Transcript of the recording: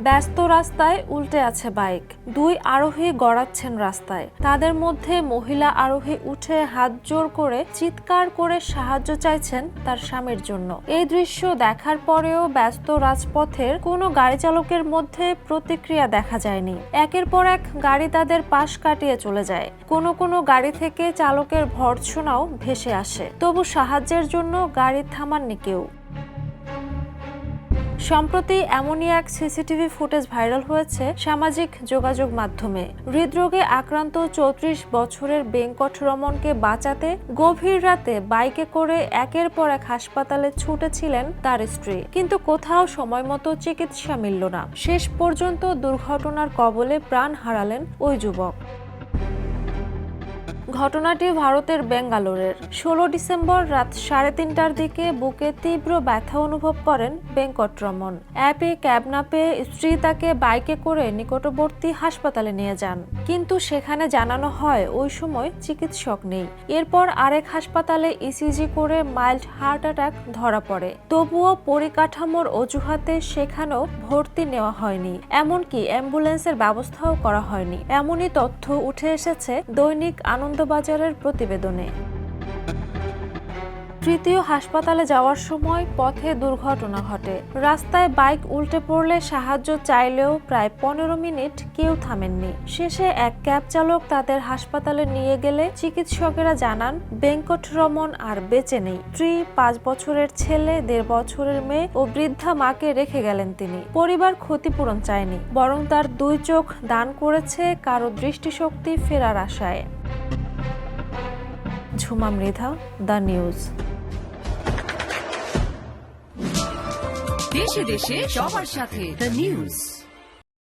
ব্যস্ত রাস্তায় উল্টে আছে বাইক, দুই আরোহী গড়াচ্ছেন রাস্তায়। তাদের মধ্যে মহিলা আরোহী উঠে হাত জোর করে চিৎকার করে সাহায্য চাইছেন তার স্বামীর জন্য। এই দৃশ্য দেখার পরেও ব্যস্ত রাজপথের কোনো গাড়ি চালকের মধ্যে প্রতিক্রিয়া দেখা যায়নি। একের পর এক গাড়ি তাদের পাশ কাটিয়ে চলে যায়। কোনো কোনো গাড়ি থেকে চালকের ভর্ৎসনাও ভেসে আসে, তবু সাহায্যের জন্য গাড়ি থামাননি কেউ। সম্প্রতি এমনই এক সিসিটিভি ফুটেজ ভাইরাল হয়েছে সামাজিক যোগাযোগ মাধ্যমে। হৃদরোগে আক্রান্ত 34 বছরের বেঙ্কটরমনকে বাঁচাতে গভীর রাতে বাইকে করে একের পর এক হাসপাতালে ছুটেছিলেন তার স্ত্রী, কিন্তু কোথাও সময়মতো চিকিৎসা মিলল না। শেষ পর্যন্ত দুর্ঘটনার কবলে প্রাণ হারালেন ওই যুবক। ঘটনাটি ভারতের বেঙ্গালোরের। 16 ডিসেম্বর রাত 3:30টার দিকে বুকে তীব্র ব্যথা অনুভব করেন বেঙ্কটরমন। অ্যাপে ক্যাব না পেয়ে স্ত্রী তাকে বাইকে করে নিকটবর্তী হাসপাতালে নিয়ে যান, কিন্তু সেখানে জানানো হয় ওই সময় চিকিৎসক নেই। এরপর আরেক হাসপাতালে ইসিজি করে মাইল্ড হার্ট অ্যাটাক ধরা পড়ে। তবুও পরিকাঠামোর অজুহাতে সেখানেও ভর্তি নেওয়া হয়নি, এমনকি অ্যাম্বুলেন্সের ব্যবস্থাও করা হয়নি। এমনই তথ্য উঠে এসেছে দৈনিক আনন্দবাজারের প্রতিবেদনে। তৃতীয় হাসপাতালে যাওয়ার সময় পথে দুর্ঘটনা ঘটে। রাস্তায় বাইক উল্টে পড়লে সাহায্য চাইলেও প্রায় 15 মিনিট কেউ থামেননি। শেষে এক ক্যাব চালক তাদের হাসপাতালে নিয়ে গেলে চিকিৎসকেরা জানান বেঙ্কটরমন আর বেঁচে নেই। স্ত্রী, 5 বছরের ছেলে, 1.5 বছরের মেয়ে ও বৃদ্ধা মাকে রেখে গেলেন তিনি। পরিবার ক্ষতিপূরণ চায়নি, বরং তার 2 চোখ দান করেছে কারো দৃষ্টিশক্তি ফেরার আশায়। Jhuma Mridha, the news. দেশে দেশে সবার সাথে দ্য নিউজ।